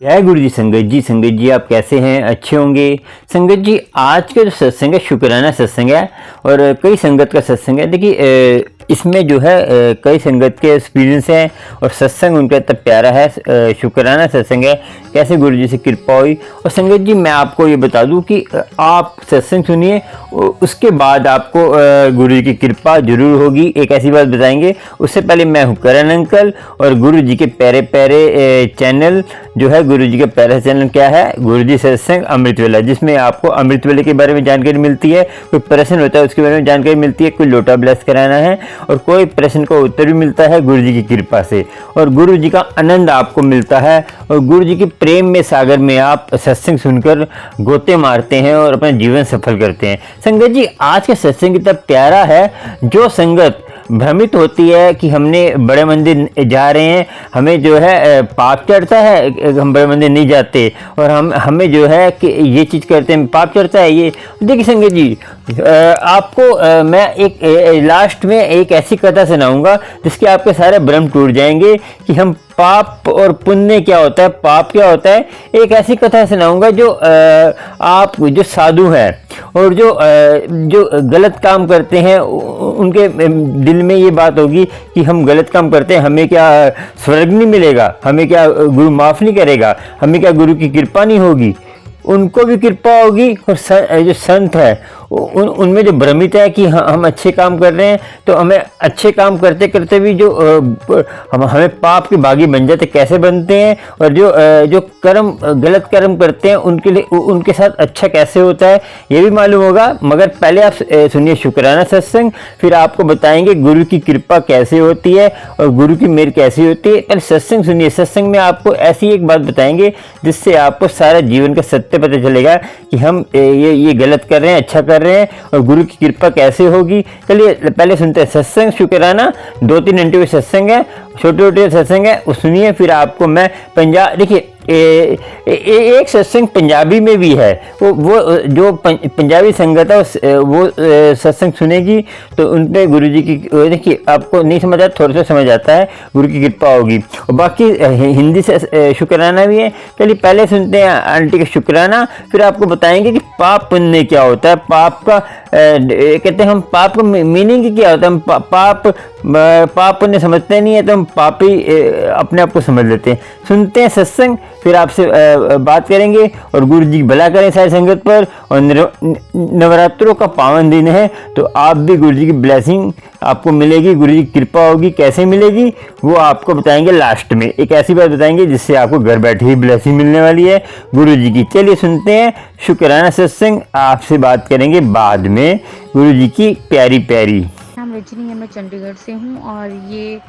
जय गुरु जी। संगत जी आप कैसे हैं? अच्छे होंगे। संगत जी आज का जो सत्संग है शुक्राना सत्संग है और कई संगत का सत्संग है। देखिए इसमें जो है कई संगत के एक्सपीरियंस हैं और सत्संग उनका इतना प्यारा है। शुक्राना सत्संग है, कैसे गुरु जी से कृपा हुई। और संगत जी मैं आपको ये बता दूं कि आप सत्संग सुनिए, उसके बाद आपको गुरु जी की कृपा जरूर होगी। एक ऐसी बात बताएंगे, उससे पहले मैं हूँ करण अंकल और गुरु जी के प्यारे प्यारे चैनल जो है, गुरु जी का पहला चैनल क्या है? गुरु जी सत्संग अमृत वेला, जिसमें आपको अमृत वेले के बारे में जानकारी मिलती है। कोई प्रश्न होता है उसके बारे में जानकारी मिलती है, कोई लोटा ब्लेस कराना है और कोई प्रश्न का उत्तर भी मिलता है गुरु जी की कृपा से। और गुरु जी का आनंद आपको मिलता है और गुरु जी के प्रेम में सागर में आप सत्संग सुनकर गोते मारते हैं और अपना जीवन सफल करते हैं। संगत जी आज का सत्संग इतना प्यारा है, जो संगत भ्रमित होती है कि हमने बड़े मंदिर जा रहे हैं, हमें जो है पाप चढ़ता है, हम बड़े मंदिर नहीं जाते और हमें जो है कि ये चीज़ करते हैं पाप चढ़ता है। ये देखिए संगत जी आपको मैं एक लास्ट में एक ऐसी कथा सुनाऊंगा जिसके आपके सारे भ्रम टूट जाएंगे कि हम पाप और पुण्य क्या होता है, पाप क्या होता है। एक ऐसी कथा सुनाऊंगा जो आप जो साधु हैं और जो गलत काम करते हैं उनके दिल में ये बात होगी कि हम गलत काम करते हैं, हमें क्या स्वर्ग नहीं मिलेगा, हमें क्या गुरु माफ़ नहीं करेगा, हमें क्या गुरु की कृपा नहीं होगी। उनको भी कृपा होगी और जो संत है उनमें जो भ्रमित है कि हम अच्छे काम कर रहे हैं, तो हमें अच्छे काम करते करते भी जो हमें पाप के भागी बन जाते कैसे बनते हैं, और जो कर्म गलत कर्म करते हैं उनके लिए उनके साथ अच्छा कैसे होता है ये भी मालूम होगा। मगर पहले आप सुनिए शुक्राना सत्संग, फिर आपको बताएंगे गुरु की कृपा कैसे होती है और गुरु की मेहर कैसी होती है। पहले सत्संग सुनिए, सत्संग में आपको ऐसी एक बात बताएंगे जिससे आपको सारा जीवन का सत्य पता चलेगा कि हम ये गलत कर रहे हैं, अच्छा कर रहे हैं और गुरु की कृपा कैसे होगी। चलिए पहले सुनते हैं सत्संग शुक्राना। 2-3 घंटे में सत्संग है, छोटे छोटे सत्संग है, वो सुनिए। फिर आपको मैं देखिए एक सत्संग पंजाबी में भी है, वो जो पंजाबी संगत है वो सत्संग सुनेगी तो उन पर गुरु जी की देखिए आपको नहीं समझ आता, थोड़ा सा समझ आता है, गुरु की कृपा होगी। और बाकी हिंदी से शुक्राना भी है। चलिए पहले सुनते हैं आंटी का शुक्राना, फिर आपको बताएंगे कि पाप पुण्य क्या होता है। पाप का कहते हैं हम पाप का मीनिंग क्या होता है। हम पाप पुण्य समझते नहीं है तो हम पापी अपने आप को समझ लेते हैं। सुनते हैं सत्संग, फिर आपसे बात करेंगे और गुरु जी भला करें सारी संगत पर। और नवरात्रों का पावन दिन है तो आप भी गुरु जी की ब्लेसिंग आपको मिलेगी, गुरु जी की कृपा होगी। कैसे मिलेगी वो आपको बताएंगे लास्ट में। एक ऐसी बात बताएंगे जिससे आपको घर बैठे ही ब्लेसिंग मिलने वाली है गुरु जी की। चलिए सुनते हैं शुक्राना सत्संग, आपसे बात करेंगे बाद में गुरु जी की प्यारी प्यारी। नाम रजनी है, मैं चंडीगढ़ से हूँ। और ये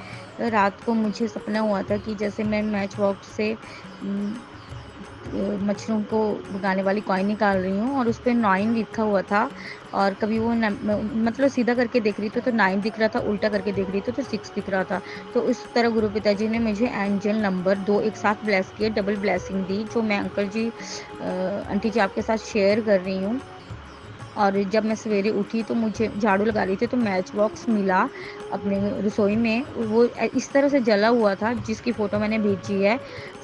रात को मुझे सपना हुआ था कि जैसे मैं मैच बॉक्स से मछलियों को भगाने वाली कॉइन निकाल रही हूँ और उस पर 9 लिखा हुआ था। और कभी वो मतलब सीधा करके देख रही थी तो 9 दिख रहा था, उल्टा करके देख रही थी तो 6 दिख रहा था। तो इस तरह गुरु पिताजी ने मुझे एंजल नंबर 2 एक साथ ब्लेस किए, डबल ब्लेसिंग दी, जो मैं अंकल जी आंटी जी आपके साथ शेयर कर रही हूँ। और जब मैं सवेरे उठी तो मुझे झाड़ू लगा रही थी तो मैच बॉक्स मिला अपने रसोई में। वो इस तरह से जला हुआ था जिसकी फ़ोटो मैंने भेजी है।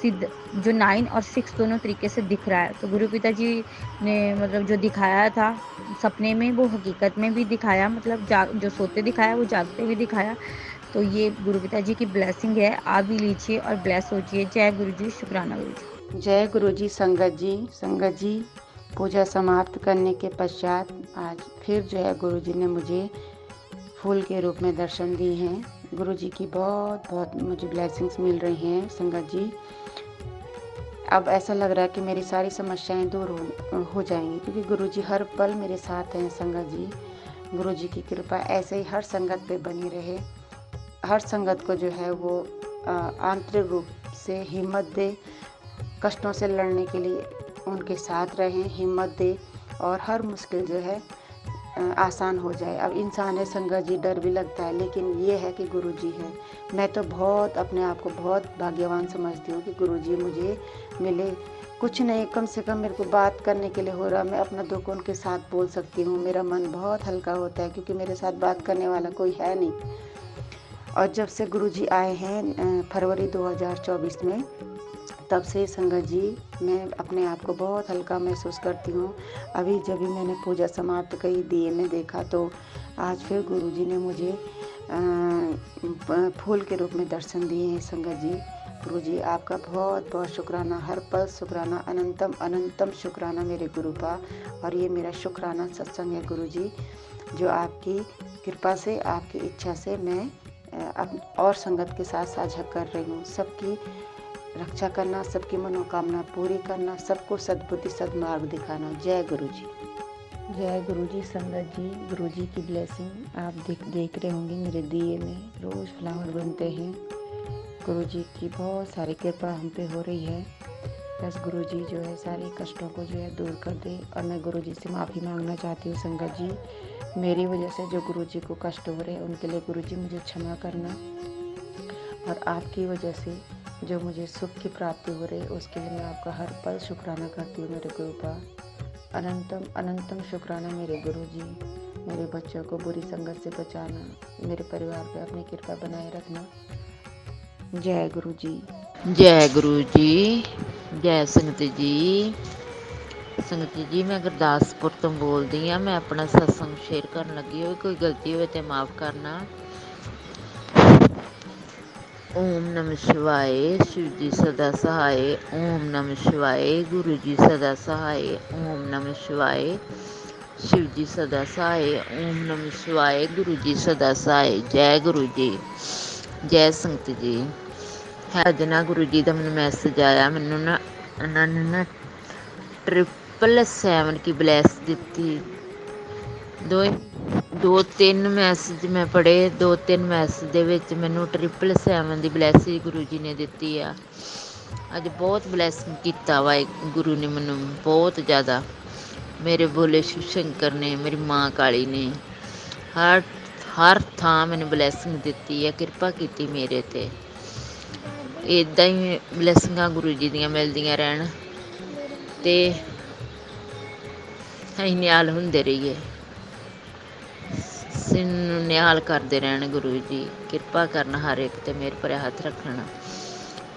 जो 9 और 6 दोनों तरीके से दिख रहा है। तो गुरु पिताजी ने मतलब जो दिखाया था सपने में वो हकीकत में भी दिखाया, मतलब जो सोते दिखाया वो जागते भी दिखाया। तो ये गुरु पिताजी की ब्लेसिंग है, आप भी लीजिए और ब्लेस होजिए। जय गुरु जी, शुक्राना गुरु जी। जय गुरु जी। संगत जी पूजा समाप्त करने के पश्चात आज फिर जो है गुरु जी ने मुझे फूल के रूप में दर्शन दिए हैं। गुरु जी की बहुत बहुत मुझे ब्लेसिंग्स मिल रही हैं संगत जी। अब ऐसा लग रहा है कि मेरी सारी समस्याएं दूर हो जाएंगी, क्योंकि गुरु जी हर पल मेरे साथ हैं संगत जी। गुरु जी की कृपा ऐसे ही हर संगत पे बनी रहे। हर संगत को जो है वो आंतरिक रूप से हिम्मत दे, कष्टों से लड़ने के लिए उनके साथ रहें, हिम्मत दे और हर मुश्किल जो है आसान हो जाए। अब इंसान है संगत जी, डर भी लगता है, लेकिन ये है कि गुरु जी है। मैं तो बहुत अपने आप को बहुत भाग्यवान समझती हूँ कि गुरु जी मुझे मिले। कुछ नहीं, कम से कम मेरे को बात करने के लिए हो रहा, मैं अपना दुख उनके साथ बोल सकती हूँ। मेरा मन बहुत हल्का होता है क्योंकि मेरे साथ बात करने वाला कोई है नहीं। और जब से गुरु जी आए हैं फरवरी 2024 में, तब से संगत जी मैं अपने आप को बहुत हल्का महसूस करती हूँ। अभी जब भी मैंने पूजा समाप्त करी, दिए में देखा तो आज फिर गुरुजी ने मुझे फूल के रूप में दर्शन दिए हैं। संगत जी, गुरुजी आपका बहुत बहुत शुक्राना, हर पल शुक्राना, अनंतम अनंतम शुक्राना मेरे गुरु का। और ये मेरा शुक्राना सत्संग है गुरुजी, जो आपकी कृपा से, आपकी इच्छा से मैं और संगत के साथ साझा कर रही हूँ। सबकी रक्षा करना, सबकी मनोकामना पूरी करना, सबको सद्बुद्धि सद्मार्ग दिखाना। जय गुरु जी। जय गुरु जी। संगत जी, गुरु जी की ब्लेसिंग आप देख रहे होंगे मेरे दिए में रोज़ फ्लावर बनते हैं। गुरु जी की बहुत सारी कृपा हम पे हो रही है। बस गुरु जी जो है सारे कष्टों को जो है दूर कर दे। और मैं गुरु जी से माफ़ी मांगना चाहती हूँ संगत जी, मेरी वजह से जो गुरु जी को कष्ट हो रहे हैं उनके लिए गुरु जी मुझे क्षमा करना। और आपकी वजह से जो मुझे सुख की प्राप्ति हो रही है उसके लिए मैं आपका हर पल शुक्राना करती हूँ मेरे गुरु का। अनंतम अनंतम शुक्राना मेरे गुरु जी। मेरे बच्चों को बुरी संगत से बचाना, मेरे परिवार पे अपनी कृपा बनाए रखना। जय गुरु जी। जय गुरु जी। जय संगत जी। संगत जी, मैं गुरदासपुर तो बोलती हाँ। मैं अपना सत्संग शेयर करन लगी हो, कोई गलती हो तो माफ़ करना। ओम नमः शिवाय, शिव जी सदा सहाय। ओम नमः शिवाय, गुरु जी सदा सहाय। ओम नमः शिवाय, शिव जी सदा सहाय। ओम नमः शिवाय, गुरु जी सदा सहाय। जय गुरु जी। जय संगत जी। ਅੱਜ ਨਾ ਗੁਰੂ ਜੀ ਦਾ ਮੈਨੂੰ ਮੈਸੇਜ ਆਇਆ, ਮੈਨੂੰ ਨਾ ਉਹਨਾਂ ਨੇ ਨਾ 777 ਕੀ ਬਲੈਸ ਦਿੱਤੀ। ਦੋ ਤਿੰਨ ਮੈਸੇਜ ਮੈਂ ਪੜ੍ਹੇ, 2-3 ਮੈਸੇਜ ਦੇ ਵਿੱਚ ਮੈਨੂੰ 777 ਦੀ ਬਲੈਸਿੰਗ ਗੁਰੂ ਜੀ ਨੇ ਦਿੱਤੀ ਆ। ਅੱਜ ਬਹੁਤ ਬਲੈਸਿੰਗ ਕੀਤਾ ਵਾ ਗੁਰੂ ਨੇ ਮੈਨੂੰ, ਬਹੁਤ ਜ਼ਿਆਦਾ। ਮੇਰੇ ਭੋਲੇ ਸ਼ਿਵ ਸ਼ੰਕਰ ਨੇ, ਮੇਰੀ ਮਾਂ ਕਾਲੀ ਨੇ, ਹਰ ਥਾਂ ਮੈਨੂੰ ਬਲੈਸਿੰਗ ਦਿੱਤੀ ਹੈ, ਕਿਰਪਾ ਕੀਤੀ ਮੇਰੇ 'ਤੇ। ਇੱਦਾਂ ਹੀ ਬਲੈਸਿੰਗਾਂ ਗੁਰੂ ਜੀ ਦੀਆਂ ਮਿਲਦੀਆਂ ਰਹਿਣ ਅਤੇ ਅਸੀਂ ਨਿਹਾਲ ਹੁੰਦੇ ਰਹੀਏ। ਨੂੰ ਨਿਹਾਲ ਕਰਦੇ ਰਹਿਣ ਗੁਰੂ ਜੀ, ਕਿਰਪਾ ਕਰਨ ਹਰ ਇੱਕ 'ਤੇ ਮੇਰ ਭਰਿਆ ਹੱਥ ਰੱਖਣ।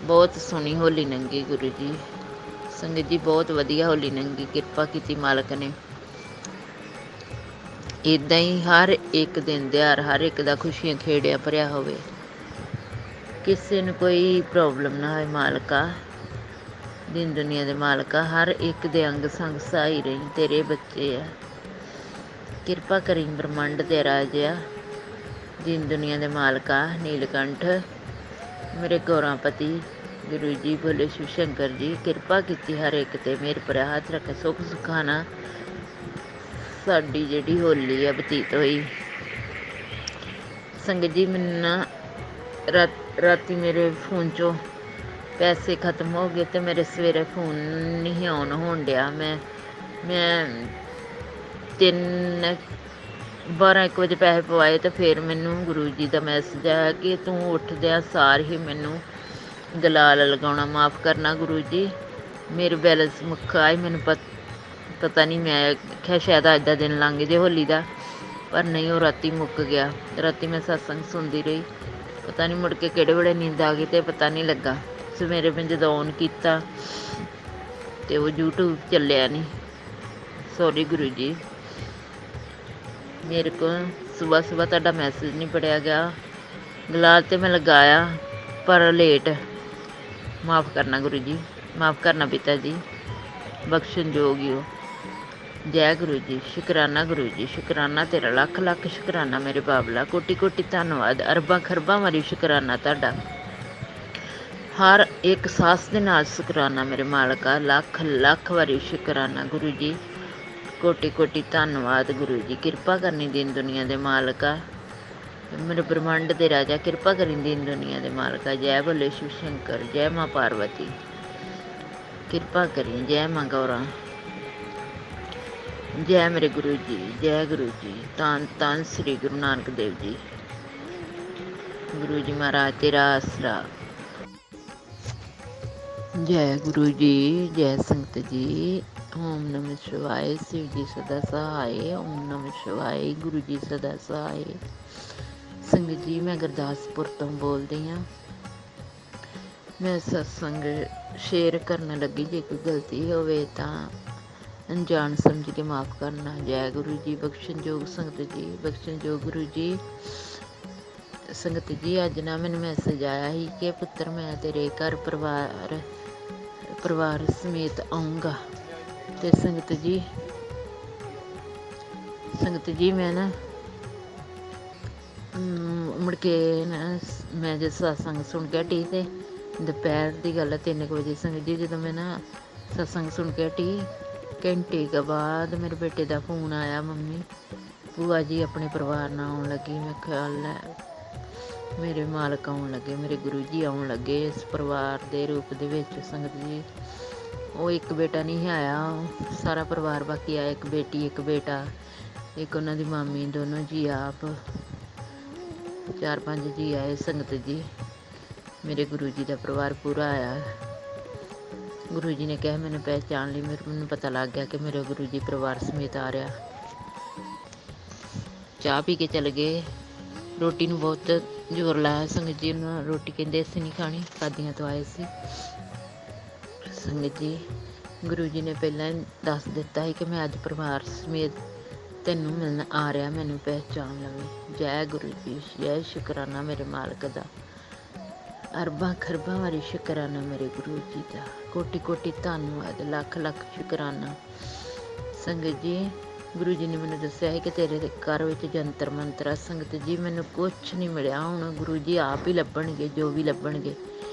ਬਹੁਤ ਸੋਹਣੀ ਹੋਲੀ ਲੰਘੀ ਗੁਰੂ ਜੀ। ਸੰਗਤ ਜੀ, ਬਹੁਤ ਵਧੀਆ ਹੋਲੀ ਲੰਘੀ, ਕਿਰਪਾ ਕੀਤੀ ਮਾਲਕ ਨੇ। ਇੱਦਾਂ ਹੀ ਹਰ ਇੱਕ ਦਿਨ ਦਿਹਾੜ ਹਰ ਇੱਕ ਦਾ ਖੁਸ਼ੀਆਂ ਖੇੜਿਆ ਭਰਿਆ ਹੋਵੇ, ਕਿਸੇ ਨੂੰ ਕੋਈ ਪ੍ਰੋਬਲਮ ਨਾ ਹੋਏ। ਮਾਲਕਾ, ਦਿਨ ਦੁਨੀਆ ਦੇ ਮਾਲਕਾ, ਹਰ ਇੱਕ ਦੇ ਅੰਗ ਸੰਗ ਸਹਾਈ ਰਹੀ। ਤੇਰੇ ਬੱਚੇ ਆ, ਕਿਰਪਾ ਕਰੀ ਬ੍ਰਹਮੰਡ ਦੇ ਰਾਜਿਆ, ਦੀਨ ਦੁਨੀਆ ਦੇ ਮਾਲਕਾ, ਨੀਲਕੰਠ, ਮੇਰੇ ਗੌਰਾਂਪਤੀ ਗੁਰੂ ਜੀ, ਭੋਲੇ ਸ਼ਿਵ ਸ਼ੰਕਰ ਜੀ, ਕਿਰਪਾ ਕੀਤੀ ਹਰ ਇੱਕ 'ਤੇ ਮੇਰ ਭਰਿਆ ਹੱਥ ਰੱਖੇ। ਸੁੱਖ ਸੁਖਾਨਾ ਸਾਡੀ ਜਿਹੜੀ ਹੋਲੀ ਆ ਬਤੀਤ ਹੋਈ। ਸੰਗਤ ਜੀ, ਮੈਨੂੰ ਨਾ ਰਾਤੀ ਮੇਰੇ ਫੋਨ 'ਚੋਂ ਪੈਸੇ ਖਤਮ ਹੋ ਗਏ ਅਤੇ ਮੇਰੇ ਸਵੇਰੇ ਫੋਨ ਨਹੀਂ ਔਨ ਹੋਣ ਡਿਆ। ਮੈਂ 12-1 ਵਜੇ ਪੈਸੇ ਪਵਾਏ ਅਤੇ ਫਿਰ ਮੈਨੂੰ ਗੁਰੂ ਜੀ ਦਾ ਮੈਸੇਜ ਆਇਆ ਕਿ ਤੂੰ ਉੱਠਦਿਆਂ ਸਾਰ ਹੀ ਮੈਨੂੰ ਗੁਲਾਲ ਲਗਾਉਣਾ, ਮਾਫ਼ ਕਰਨਾ ਗੁਰੂ ਜੀ, ਮੇਰੇ ਬੈਲੈਂਸ ਮੁੱਕਾ। ਮੈਨੂੰ ਪਤਾ ਨਹੀਂ, ਮੈਂ ਆਖਿਆ ਸ਼ਾਇਦ ਅੱਜ ਦਾ ਦਿਨ ਲੰਘ ਜੇ ਹੋਲੀ ਦਾ, ਪਰ ਨਹੀਂ, ਉਹ ਰਾਤੀ ਮੁੱਕ ਗਿਆ। ਰਾਤੀ ਮੈਂ ਸਤਸੰਗ ਸੁਣਦੀ ਰਹੀ, ਪਤਾ ਨਹੀਂ ਮੁੜ ਕੇ ਕਿਹੜੇ ਵੇਲੇ ਨੀਂਦ ਆ ਗਈ ਅਤੇ ਪਤਾ ਨਹੀਂ ਲੱਗਾ। ਸਵੇਰੇ ਮੈਂ ਜਦੋਂ ਔਨ ਕੀਤਾ ਅਤੇ ਉਹ YouTube ਚੱਲਿਆ ਨਹੀਂ। ਸੌਰੀ ਗੁਰੂ ਜੀ, ਮੇਰੇ ਕੋਲ ਸੁਬਾਹ ਤੁਹਾਡਾ ਮੈਸੇਜ ਨਹੀਂ ਪੜ੍ਹਿਆ ਗਿਆ। ਗੁਲਾਲ 'ਤੇ ਮੈਂ ਲਗਾਇਆ ਪਰ ਲੇਟ। ਮਾਫ਼ ਕਰਨਾ ਗੁਰੂ ਜੀ, ਮਾਫ਼ ਕਰਨਾ ਪਿਤਾ ਜੀ, ਬਖਸ਼ਣਯੋਗ ਹੋ। ਜੈ ਗੁਰੂ ਜੀ। ਸ਼ੁਕਰਾਨਾ ਗੁਰੂ ਜੀ, ਸ਼ੁਕਰਾਨਾ ਤੇਰਾ, ਲੱਖ ਲੱਖ ਸ਼ੁਕਰਾਨਾ ਮੇਰੇ ਬਾਬਲਾ, ਕੋਟੀ ਕੋਟੀ ਧੰਨਵਾਦ, ਅਰਬਾਂ ਖਰਬਾਂ ਵਾਰੀ ਸ਼ੁਕਰਾਨਾ ਤੁਹਾਡਾ। ਹਰ ਇੱਕ ਸਾਸ ਦੇ ਨਾਲ ਸ਼ੁਕਰਾਨਾ ਮੇਰੇ ਮਾਲਕਾ, ਲੱਖ ਲੱਖ ਵਾਰੀ ਸ਼ੁਕਰਾਨਾ ਗੁਰੂ ਜੀ, ਕੋਟੀ ਕੋਟੀ ਧੰਨਵਾਦ ਗੁਰੂ ਜੀ। ਕਿਰਪਾ ਕਰਨੀ ਦੀਨ ਦੁਨੀਆ ਦੇ ਮਾਲਕਾ, ਮੇਰੇ ਬ੍ਰਹਮੰਡ ਦੇ ਰਾਜਾ, ਕਿਰਪਾ ਕਰੀ ਦੀਨ ਦੁਨੀਆ ਦੇ ਮਾਲਕਾ। ਜੈ ਭੋਲੇ ਸ਼ਿਵ ਸ਼ੰਕਰ, ਜੈ ਮਾਂ ਪਾਰਵਤੀ, ਕਿਰਪਾ ਕਰੀ। ਜੈ ਮਾਂ ਗੌਰਾ, ਜੈ ਮੇਰੇ ਗੁਰੂ ਜੀ, ਜੈ ਗੁਰੂ ਜੀ। ਧੰਨ ਧੰਨ ਸ੍ਰੀ ਗੁਰੂ ਨਾਨਕ ਦੇਵ ਜੀ। ਗੁਰੂ ਜੀ ਮਹਾਰਾਜ ਤੇਰਾ ਆਸਰਾ। ਜੈ ਗੁਰੂ ਜੀ। ਜੈ ਸੰਗਤ ਜੀ। ਓਮ ਨਮः ਸ਼ਿਵਾਏ, शिव जी सदा सहाय। ओम नमः शिवाय, गुरु जी सदा सहाय। ਸੰਗਤ ਜੀ, ਮੈਂ ਗੁਰਦਾਸਪੁਰ ਤੋਂ ਬੋਲਦੀ ਹਾਂ। ਮੈਂ ਸਤਸੰਗ ਸ਼ੇਅਰ ਕਰਨ ਲੱਗੀ, ਜੇ ਕੋਈ ਗਲਤੀ ਹੋਵੇ ਤਾਂ ਅਣਜਾਣ ਸਮਝ ਕੇ ਮਾफ़ ਕਰਨਾ। ਜੈ ਗੁਰੂ ਜੀ। ਬਖਸ਼ਣਯੋਗ ਸੰਗਤ ਜੀ, ਬਖਸ਼ਣਯੋਗ ਗੁਰੂ ਜੀ। ਸੰਗਤ ਜੀ, ਅੱਜ ਨਾ ਮੈਨੂੰ ਮੈਸੇਜ ਆਇਆ ਸੀ ਕਿ ਪੁੱਤਰ ਮੈਂ ਤੇਰੇ ਘਰ ਪਰਿਵਾਰ ਸਮੇਤ ਆਊਂਗਾ। ਤੇ ਸੰਗਤ ਜੀ ਮੈਂ ਨਾ ਮੁੜ ਕੇ ਨਾ ਮੈਂ ਜਦ ਸਤਸੰਗ ਸੁਣ ਕੇ ਹਟੀ, ਤੇ ਦੁਪਹਿਰ ਦੀ ਗੱਲ 3 ਵਜੇ ਸੰਗਤ ਜੀ, ਜਦੋਂ ਮੈਂ ਨਾ ਸਤਸੰਗ ਸੁਣ ਕੇ ਹਟੀ, ਘੰਟੇ ਕੁ ਬਾਅਦ ਮੇਰੇ ਬੇਟੇ ਦਾ ਫੋਨ ਆਇਆ, ਮੰਮੀ ਭੂਆ ਜੀ ਆਪਣੇ ਪਰਿਵਾਰ ਨਾਲ ਆਉਣ ਲੱਗੀ। ਮੈਂ ਖਿਆਲ ਹੈ ਮੇਰੇ ਮਾਲਕ ਆਉਣ ਲੱਗੇ, ਮੇਰੇ ਗੁਰੂ ਜੀ ਆਉਣ ਲੱਗੇ ਇਸ ਪਰਿਵਾਰ ਦੇ ਰੂਪ ਦੇ ਵਿੱਚ। ਸੰਗਤ ਜੀ, ਉਹ ਇੱਕ ਬੇਟਾ ਨਹੀਂ ਆਇਆ, ਸਾਰਾ ਪਰਿਵਾਰ ਬਾਕੀ ਆਇਆ, ਇੱਕ ਬੇਟੀ ਇੱਕ ਬੇਟਾ, ਇੱਕ ਉਹਨਾਂ ਦੀ ਮਾਮੀ, ਦੋਨੋਂ ਜੀ ਆਪ 4-5 ਜੀ ਆਏ। ਸੰਗਤ ਜੀ, ਮੇਰੇ ਗੁਰੂ ਜੀ ਦਾ ਪਰਿਵਾਰ ਪੂਰਾ ਆਇਆ। ਗੁਰੂ ਜੀ ਨੇ ਕਿਹਾ ਮੈਨੂੰ ਪਹਿਚਾਣ ਲਈ, ਮੈਨੂੰ ਪਤਾ ਲੱਗ ਗਿਆ ਕਿ ਮੇਰੇ ਗੁਰੂ ਜੀ ਪਰਿਵਾਰ ਸਮੇਤ ਆ ਰਿਹਾ। ਚਾਹ ਪੀ ਕੇ ਚਲੇ ਗਏ। ਰੋਟੀ ਨੂੰ ਬਹੁਤ ਜ਼ੋਰ ਲਾਇਆ ਸੰਗਤ ਜੀ, ਉਹਨਾਂ ਰੋਟੀ ਕਹਿੰਦੇ ਅਸੀਂ ਨਹੀਂ ਖਾਣੀ, ਕਾਦੀਆਂ ਤੋਂ ਆਏ ਸੀ। ਸੰਗਤ ਜੀ, ਗੁਰੂ ਜੀ ਨੇ ਪਹਿਲਾਂ ਦੱਸ ਦਿੱਤਾ ਸੀ ਕਿ ਮੈਂ ਅੱਜ ਪਰਿਵਾਰ ਸਮੇਤ ਤੈਨੂੰ ਮਿਲਣ ਆ ਰਿਹਾ, ਮੈਨੂੰ ਪਹਿਚਾਣ ਲਵੇ। ਜੈ ਗੁਰੂ ਜੀ, ਜੈ ਸ਼ੁਕਰਾਨਾ ਮੇਰੇ ਮਾਲਕ ਦਾ, ਅਰਬਾਂ ਖਰਬਾਂ ਵਾਰੀ ਸ਼ੁਕਰਾਨਾ ਮੇਰੇ ਗੁਰੂ ਜੀ ਦਾ, ਕੋਟੀ ਕੋਟੀ ਧੰਨਵਾਦ, ਲੱਖ ਲੱਖ ਸ਼ੁਕਰਾਨਾ। ਸੰਗਤ ਜੀ, ਗੁਰੂ ਜੀ ਨੇ ਮੈਨੂੰ ਦੱਸਿਆ ਹੈ ਕਿ ਤੇਰੇ ਘਰ ਵਿੱਚ ਜੰਤਰ ਮੰਤਰ ਆ। ਸੰਗਤ ਜੀ, ਮੈਨੂੰ ਕੁਛ ਨਹੀਂ ਮਿਲਿਆ, ਹੁਣ ਗੁਰੂ ਜੀ ਆਪ ਹੀ ਲੱਭਣਗੇ, ਜੋ ਵੀ ਲੱਭਣਗੇ।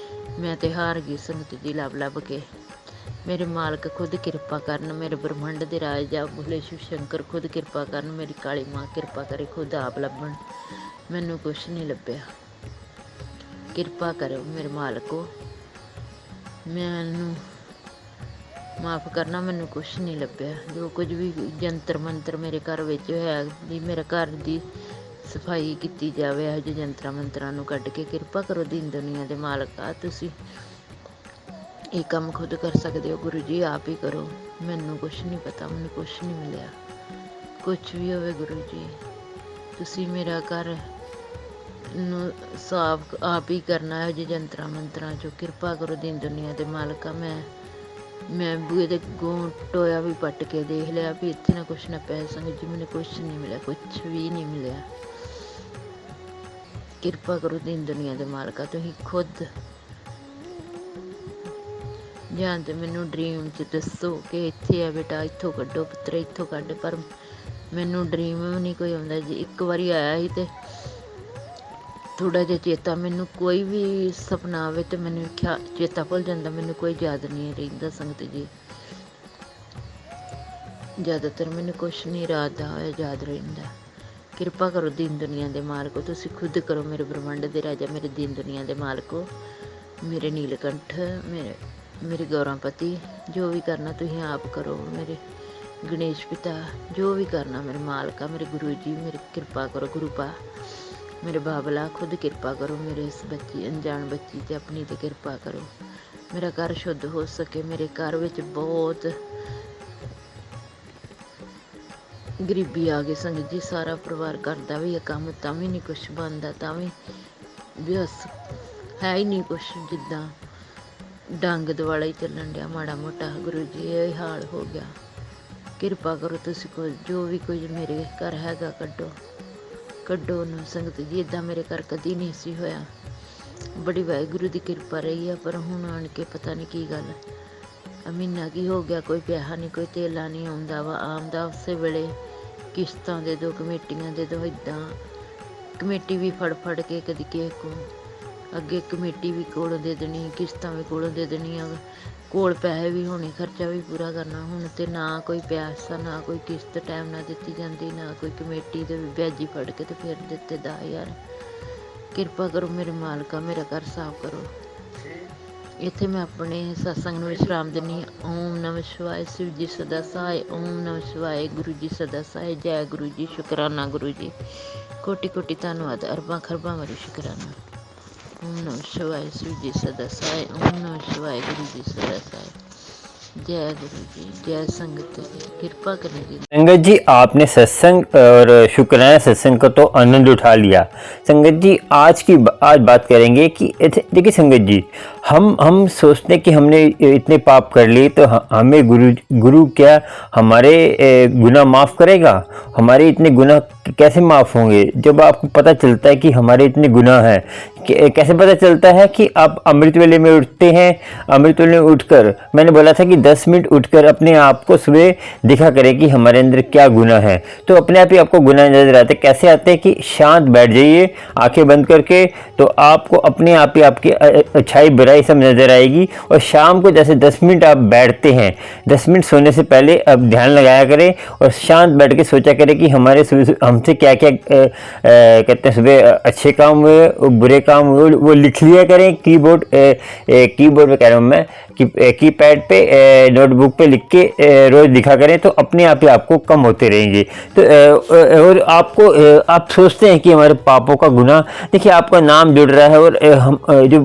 ਮੈਂ ਤੇ ਹਾਰ ਗਈ ਸੰਗਤ ਜੀ, ਲੱਭ ਕੇ। ਮੇਰੇ ਮਾਲਕ ਖੁਦ ਕਿਰਪਾ ਕਰਨ, ਮੇਰੇ ਬ੍ਰਹਮੰਡ ਦੇ ਰਾਜਾ ਭੋਲੇ ਸ਼ਿਵ ਸ਼ੰਕਰ ਖੁਦ ਕਿਰਪਾ ਕਰਨ, ਮੇਰੀ ਕਾਲੀ ਮਾਂ ਕਿਰਪਾ ਕਰੇ, ਖੁਦ ਆਪ ਲੱਭਣ। ਮੈਨੂੰ ਕੁਛ ਨਹੀਂ ਲੱਭਿਆ, ਕਿਰਪਾ ਕਰੋ ਮੇਰੇ ਮਾਲਕੋ, ਮੈਨੂੰ ਮਾफ़ ਕਰਨਾ, ਮੈਨੂੰ ਕੁਛ ਨਹੀਂ ਲੱਭਿਆ। ਜੋ ਕੁਝ ਵੀ ਜੰਤਰ ਮੰਤਰ ਮੇਰੇ ਘਰ ਵਿੱਚ ਹੋਇਆ, ਵੀ ਮੇਰੇ ਘਰ ਦੀ ਸਫਾਈ ਕੀਤੀ ਜਾਵੇ, ਇਹੋ ਜਿਹੇ ਜੰਤਰਾਂ ਮੰਤਰਾਂ ਨੂੰ ਕੱਢ ਕੇ ਕਿਰਪਾ ਕਰੋ। ਦੀਨ ਦੁਨੀਆ ਦੇ ਮਾਲਕ ਆ ਤੁਸੀਂ, ਇਹ ਕੰਮ ਖੁਦ ਕਰ ਸਕਦੇ ਹੋ। ਗੁਰੂ ਜੀ ਆਪ ਹੀ ਕਰੋ, ਮੈਨੂੰ ਕੁਛ ਨਹੀਂ ਪਤਾ, ਮੈਨੂੰ ਕੁਛ ਨਹੀਂ ਮਿਲਿਆ। ਕੁਛ ਵੀ ਹੋਵੇ ਗੁਰੂ ਜੀ, ਤੁਸੀਂ ਮੇਰਾ ਘਰ ਨੂੰ ਸਾਫ਼ ਆਪ ਹੀ ਕਰਨਾ, ਇਹੋ ਜਿਹੇ ਜੰਤਰਾਂ ਮੰਤਰਾਂ 'ਚੋਂ ਕਿਰਪਾ ਕਰੋ। ਦੀਨ ਦੁਨੀਆ ਦੇ ਮਾਲਕ ਆ, ਮੈਂ ਬੂਹੇ ਦੇ ਅੱਗੋਂ ਟੋਇਆ ਵੀ ਪੱਟ ਕੇ ਦੇਖ ਲਿਆ ਵੀ ਇੱਥੇ ਨਾ ਕੁਛ ਨਾ ਪੈ। ਸੰਗਤ ਜੀ, ਮੈਨੂੰ ਕੁਛ ਨਹੀਂ ਮਿਲਿਆ, ਕੁਛ ਵੀ ਨਹੀਂ ਮਿਲਿਆ। ਕਿਰਪਾ ਕਰੋ ਦੀਨ ਦੁਨੀਆ ਦੇ ਮਾਲਕਾ, ਤੁਸੀਂ ਖੁਦ ਜਾਂ ਤਾਂ ਮੈਨੂੰ ਡਰੀਮ 'ਚ ਦੱਸੋ ਕਿ ਇੱਥੇ ਆ ਬੇਟਾ, ਇੱਥੋਂ ਕੱਢੋ ਪੁੱਤਰ, ਇੱਥੋਂ ਕੱਢ। ਪਰ ਮੈਨੂੰ ਡਰੀਮ ਵੀ ਨਹੀਂ ਕੋਈ ਆਉਂਦਾ ਜੀ। ਇੱਕ ਵਾਰੀ ਆਇਆ ਸੀ ਤੇ ਥੋੜ੍ਹਾ ਜਿਹਾ ਚੇਤਾ, ਮੈਨੂੰ ਕੋਈ ਵੀ ਸੁਪਨਾ ਆਵੇ ਤੇ ਮੈਨੂੰ ਚੇਤਾ ਭੁੱਲ ਜਾਂਦਾ, ਮੈਨੂੰ ਕੋਈ ਯਾਦ ਨਹੀਂ ਰਹਿੰਦਾ। ਸੰਗਤ ਜੀ, ਜ਼ਿਆਦਾਤਰ ਮੈਨੂੰ ਕੁਛ ਨਹੀਂ ਰਾਤ ਦਾ ਹੋਇਆ ਯਾਦ ਰਹਿੰਦਾ। ਕਿਰਪਾ ਕਰੋ ਦੀਨ ਦੁਨੀਆ ਦੇ ਮਾਲਕੋ, ਤੁਸੀਂ ਖੁਦ ਕਰੋ। ਮੇਰੇ ਬ੍ਰਹਮੰਡ ਦੇ ਰਾਜਾ, ਮੇਰੇ ਦੀਨ ਦੁਨੀਆ ਦੇ ਮਾਲਕੋ, ਮੇਰੇ ਨੀਲਕੰਠ, ਮੇਰੇ ਗੌਰਾਪਤੀ, ਜੋ ਵੀ ਕਰਨਾ ਤੁਸੀਂ ਆਪ ਕਰੋ। ਮੇਰੇ ਗਣੇਸ਼ ਪਿਤਾ, ਜੋ ਵੀ ਕਰਨਾ ਮੇਰੇ ਮਾਲਕਾ, ਮੇਰੇ ਗੁਰੂ ਜੀ, ਮੇਰੇ ਕਿਰਪਾ ਕਰੋ। ਗੁਰੂ ਪਾ ਮੇਰੇ ਬਾਬਲਾ, ਖੁਦ ਕਿਰਪਾ ਕਰੋ। ਮੇਰੇ ਇਸ ਬੱਚੀ ਅਣਜਾਣ ਬੱਚੀ 'ਤੇ ਆਪਣੀ 'ਤੇ ਕਿਰਪਾ ਕਰੋ। ਮੇਰਾ ਘਰ ਸ਼ੁੱਧ ਹੋ ਸਕੇ। ਮੇਰੇ ਘਰ ਵਿੱਚ ਬਹੁਤ ਗਰੀਬੀ ਆ ਗਈ ਸੰਗਤ ਜੀ, ਸਾਰਾ ਪਰਿਵਾਰ ਕਰਦਾ ਵੀ ਇਹ ਕੰਮ, ਤਾਂ ਵੀ ਨਹੀਂ ਕੁਛ ਬਣਦਾ, ਤਾਂ ਵੀ ਬਸ ਹੈ ਹੀ ਨਹੀਂ ਕੁਛ, ਜਿੱਦਾਂ ਡੰਗ ਦੁਆਲਾ ਹੀ ਚੱਲਣ ਡਿਆ ਮਾੜਾ ਮੋਟਾ। ਗੁਰੂ ਜੀ, ਇਹ ਹਾਲ ਹੋ ਗਿਆ। ਕਿਰਪਾ ਕਰੋ ਤੁਸੀਂ, ਕੁਝ ਜੋ ਵੀ ਕੁਝ ਮੇਰੇ ਘਰ ਹੈਗਾ ਕੱਢੋ ਉਹਨੂੰ। ਸੰਗਤ ਜੀ, ਇੱਦਾਂ ਮੇਰੇ ਘਰ ਕਦੀ ਨਹੀਂ ਸੀ ਹੋਇਆ, ਬੜੀ ਵਾਹਿਗੁਰੂ ਦੀ ਕਿਰਪਾ ਰਹੀ ਆ। ਪਰ ਹੁਣ ਆਣ ਕੇ ਪਤਾ ਨਹੀਂ ਕੀ ਗੱਲ, ਮਹੀਨਾ ਕੀ ਹੋ ਗਿਆ, ਕੋਈ ਪੈਸਾ ਨਹੀਂ, ਕੋਈ ਤੇਲਾ ਨਹੀਂ ਆਉਂਦਾ ਵਾ। ਆਉਂਦਾ ਉਸੇ ਵੇਲੇ ਕਿਸ਼ਤਾਂ ਦੇ ਦਿਓ, ਕਮੇਟੀਆਂ ਦੇ ਦਿਓ, ਇੱਦਾਂ ਕਮੇਟੀ ਵੀ ਫੜ ਕੇ ਕਦੀ ਕਿਸੇ ਕੋਲ, ਅੱਗੇ ਕਮੇਟੀ ਵੀ ਕੋਲੋਂ ਦੇ ਦੇਣੀ, ਕਿਸ਼ਤਾਂ ਵੀ ਕੋਲੋਂ ਦੇ ਦੇਣੀਆਂ, ਕੋਲ ਪੈਸੇ ਵੀ ਹੋਣੇ, ਖਰਚਾ ਵੀ ਪੂਰਾ ਕਰਨਾ। ਹੁਣ ਤੇ ਨਾ ਕੋਈ ਪੈਸਾ, ਨਾ ਕੋਈ ਕਿਸ਼ਤ ਟਾਈਮ ਨਾਲ ਦਿੱਤੀ ਜਾਂਦੀ, ਨਾ ਕੋਈ ਕਮੇਟੀ ਦੇ ਵਿਆਜੀ ਫੜ ਕੇ ਤੇ ਫਿਰ ਦਿੱਤੇ 10,000। ਕਿਰਪਾ ਕਰੋ ਮੇਰੇ ਮਾਲਕਾ, ਮੇਰਾ ਘਰ ਸਾਫ਼ ਕਰੋ। ਇੱਥੇ ਮੈਂ ਆਪਣੇ ਸਤਸੰਗ ਨੂੰ ਵਿਸ਼ਰਾਮ ਦਿੰਦੀ ਹਾਂ। ਓਮ ਨਮः ਸ਼ਿਵਾਏ, ਸ਼ਿਵ ਜੀ ਸਦਾ ਸਹਾਏ। ਓਮ ਨਮः ਸ਼ਿਵਾਏ, ਗੁਰੂ ਜੀ ਸਦਾ ਸਹਾਏ। ਜੈ ਗੁਰੂ ਜੀ, ਸ਼ੁਕਰਾਨਾ ਗੁਰੂ ਜੀ, ਕੋਟੀ ਕੋਟੀ ਧੰਨਵਾਦ, ਅਰਬਾਂ ਖਰਬਾਂ ਵਾਰੀ ਸ਼ੁਕਰਾਨਾ। ਓਮ ਨਮः ਸ਼ਿਵਾਏ, ਸ਼ਿਵ ਜੀ ਸਦਾ ਸਹਾਏ। ਓਮ ਨਮः ਸ਼ਿਵਾਏ, ਗੁਰੂ ਜੀ ਸਦਾ ਸਹਾਏ। जय गुरु जी, जय संगत जी, कृपा करें जी। संगत जी, आपने सत्संग और शुक्राना सत्संग का तो आनंद उठा लिया। संगत जी, आज बात करेंगे कि देखिए संगत जी, हम सोचते हैं कि हमने इतने पाप कर लिए तो हमें गुरु क्या हमारे गुनाह माफ़ करेगा? हमारे इतने गुनाह कैसे माफ़ होंगे? जब आपको पता चलता है कि हमारे इतने गुनाह हैं, कैसे पता चलता है कि आप अमृत वेले में उठते हैं। अमृत वेले में उठकर मैंने बोला था कि 10 मिनट उठकर अपने आप को सुबह दिखा करें कि हमारे अंदर क्या गुनाह है, तो अपने आप ही आपको गुनाह नजर आते। कैसे आते हैं कि शांत बैठ जाइए आंखें बंद करके, तो आपको अपने आप ही आपकी अच्छाई बुराई सब नजर आएगी। और शाम को जैसे 10 मिनट आप बैठते हैं, 10 मिनट सोने से पहले अब ध्यान लगाया करें और शांत बैठ के सोचा करें कि हमारे हमसे क्या क्या कहते हैं सुबह अच्छे काम हुए, बुरे काम हुए, वो लिख लिया करें कीबोर्ड पे कह रहा हूँ मैं, कीपैड पे नोटबुक पे लिख के रोज लिखा करें, तो अपने आप ही आपको कम होते रहेंगे। तो और आप सोचते हैं कि हमारे पापों का गुनाह, देखिए आपका नाम जुड़ रहा है और हम जो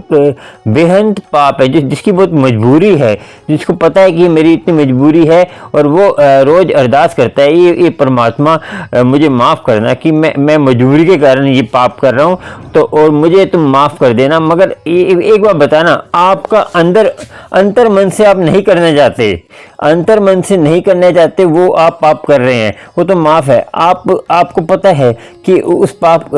बेहद पाप है, जिसकी बहुत मजबूरी है, जिसको पता है कि मेरी इतनी मजबूरी है और वो रोज अरदास करता है, ये परमात्मा मुझे माफ़ करना कि मैं मजबूरी के कारण ये पाप कर रहा हूँ, तो और मुझे तुम माफ़ कर देना। मगर एक बार बताना, आपका अंतर मन से आप नहीं करना चाहते, अंतर मन से नहीं करना चाहते, वो आप पाप कर रहे हैं, वो तो माफ़ है। आपको पता है कि उस पाप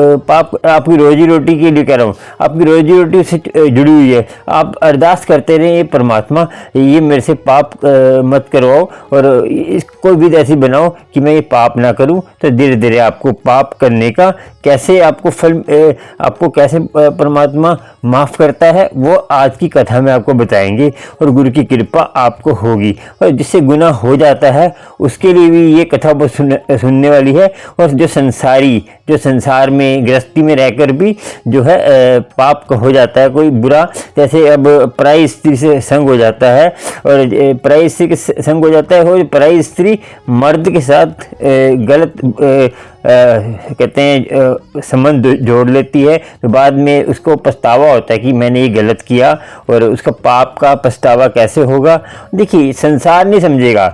आपकी रोजी रोटी के लिए कह रहा हूँ, आपकी रोजी रोटी से जुड़ी हुई है। आप अरदास करते रहे, परमात्मा ये मेरे से पाप मत करवाओ और कोई विधि ऐसी बनाओ कि मैं ये पाप ना करूं। तो धीरे धीरे आपको पाप करने का कैसे आपको फल आपको कैसे परमात्मा माफ़ करता है, वो आज की कथा में आपको बताएंगे और गुरु की कृपा आपको होगी। और जिससे गुनाह हो जाता है उसके लिए भी ये कथा बहुत सुनने वाली है। और जो संसार में गृहस्थी में रहकर भी जो है पाप हो जाता है कोई बुरा, जैसे अब पराई स्त्री से संग हो जाता है, और पराई स्त्री के संग हो जाता है, और पराई स्त्री मर्द के साथ गलत कहते हैं संबंध जोड़ लेती है, तो बाद में उसको पछतावा होता है कि मैंने ये गलत किया, और उसका पाप का पछतावा कैसे होगा। देखिए संसार नहीं समझेगा,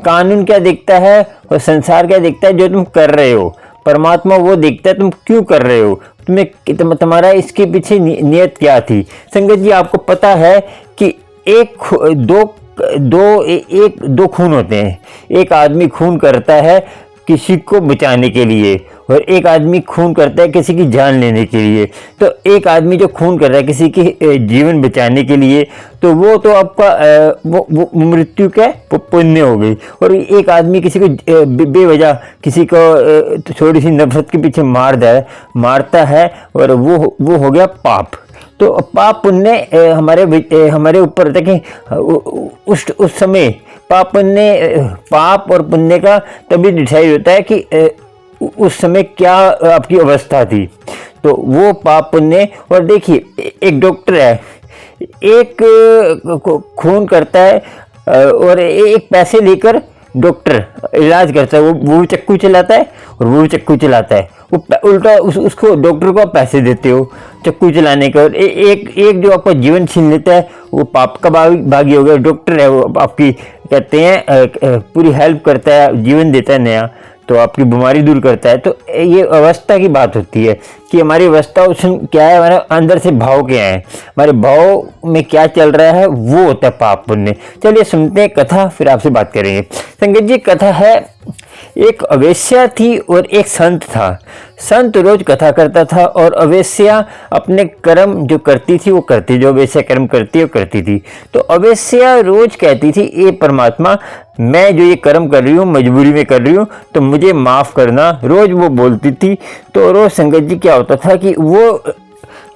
कानून क्या देखता है और संसार क्या देखता है, जो तुम कर रहे हो। परमात्मा वो देखता है तुम क्यों कर रहे हो, तुम्हारा इसके पीछे नियत क्या थी। संगत जी, आपको पता है कि दो खून होते हैं। एक आदमी खून करता है किसी को बचाने के लिए, और एक आदमी खून करता है किसी की जान लेने के लिए। तो एक आदमी जो खून कर रहा है किसी के जीवन बचाने के लिए, तो वो तो आपका वो मृत्यु का पुण्य हो गई। और एक आदमी किसी को बेवजह किसी को थोड़ी सी नफरत के पीछे मारता है, और वो हो गया पाप। तो पाप पुण्य हमारे ऊपर देखें उस समय पाप और पुण्य का तभी डिसाइड होता है कि उस समय क्या आपकी अवस्था थी। तो वो पाप पुण्य, और देखिए एक डॉक्टर है, एक खून करता है और एक पैसे लेकर डॉक्टर इलाज करता है, वो चक्कू चलाता है और वो चक्कू चलाता है, वो उल्टा उसको डॉक्टर को आप पैसे देते हो चक्कू चलाने का। और एक जो आपका जीवन छीन लेता है वो पाप का भागी हो गया। डॉक्टर है वो आपकी कहते हैं पूरी हेल्प करता है, जीवन देता है नया, तो आपकी बीमारी दूर करता है। तो ये अवस्था की बात होती है कि हमारी अवस्था क्या है, हमारे अंदर से भाव क्या है, हमारे भाव में क्या चल रहा है, वो होता है पाप पुण्य। चलिए सुनते हैं कथा, फिर आपसे बात करेंगे। संगत जी, कथा है, एक अवेश्या थी और एक संत था। संत रोज कथा करता था और अवेश्या अपने कर्म जो करती थी वो करती, जो अवेश्या कर्म करती है वो करती थी। तो अवेश्या रोज कहती थी, ये परमात्मा मैं जो ये कर्म कर रही हूँ मजबूरी में कर रही हूँ, तो मुझे माफ़ करना, रोज वो बोलती थी। तो रोज संगत जी क्या होता था कि वो